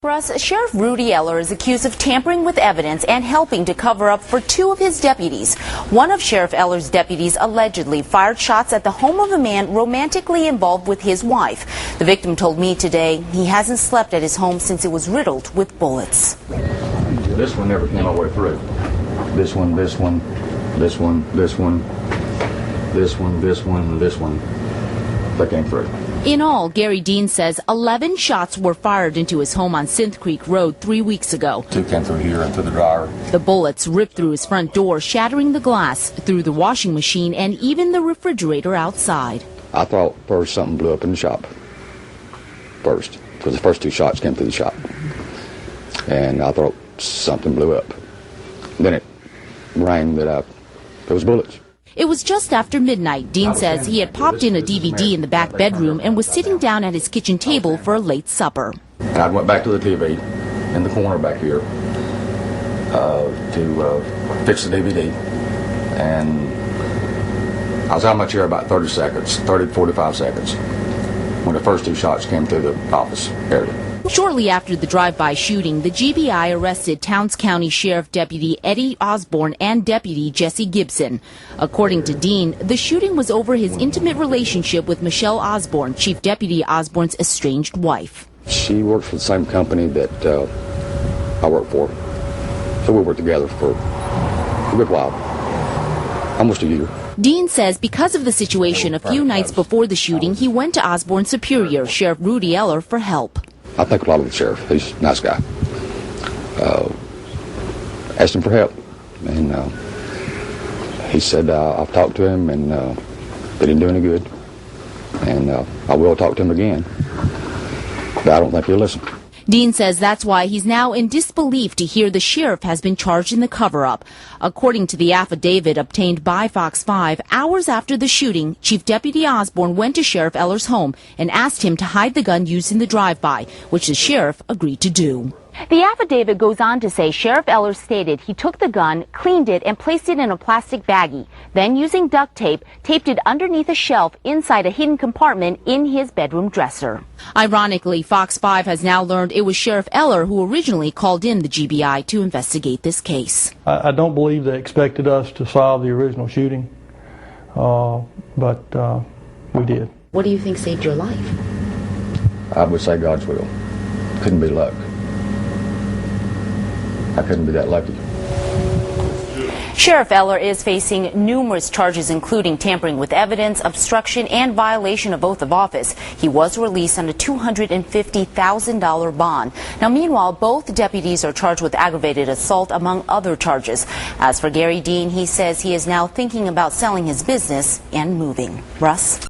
Russ, Sheriff Rudy Eller is accused of tampering with evidence and helping to cover up for two of his deputies. One of Sheriff Eller's deputies allegedly fired shots at the home of a man romantically involved with his wife. The victim told me today he hasn't slept at his home since it was riddled with bullets. This one never came all the way through. This one, this one, this one, this one, this one, this one, and this one. They came through. In all, Gary Dean says 11 shots were fired into his home on Synth Creek Road 3 weeks ago. Two came through here and through the dryer. The bullets ripped through his front door, shattering the glass, through the washing machine, and even the refrigerator outside. I thought first something blew up in the shop. First, because the first two shots came through the shop. And I thought something blew up. Then it rang that there was bullets. It was just after midnight. Dean says he had popped in a DVD in the back bedroom and was sitting down at his kitchen table for a late supper. And I went back to the TV in the corner back here to fix the DVD. And I was out of my chair about 30 seconds, 30 to 45 seconds, when the first two shots came through the office area. Shortly after the drive-by shooting, the GBI arrested Towns County Sheriff Deputy Eddie Osborne and Deputy Jesse Gibson. According to Dean, the shooting was over his intimate relationship with Michelle Osborne, Chief Deputy Osborne's estranged wife. She works for the same company that I work for, so we worked together for a good while, almost a year. Dean says because of the situation a few nights before the shooting, he went to Osborne's superior, Sheriff Rudy Eller, for help. I think a lot of the sheriff. He's a nice guy. Asked him for help, and he said I've talked to him, and they didn't do any good. And I will talk to him again, but I don't think he'll listen. Dean says that's why he's now in disbelief to hear the sheriff has been charged in the cover-up. According to the affidavit obtained by Fox 5, hours after the shooting, Chief Deputy Osborne went to Sheriff Eller's home and asked him to hide the gun used in the drive-by, which the sheriff agreed to do. The affidavit goes on to say Sheriff Eller stated he took the gun, cleaned it, and placed it in a plastic baggie. Then, using duct tape, taped it underneath a shelf inside a hidden compartment in his bedroom dresser. Ironically, Fox 5 has now learned it was Sheriff Eller who originally called in the GBI to investigate this case. I don't believe they expected us to solve the original shooting, but we did. What do you think saved your life? I would say God's will. Couldn't be luck. I couldn't be that lucky. Sheriff Eller is facing numerous charges, including tampering with evidence, obstruction, and violation of oath of office. He was released on a $250,000 bond. Now, meanwhile, both deputies are charged with aggravated assault, among other charges. As for Gary Dean, he says he is now thinking about selling his business and moving. Russ?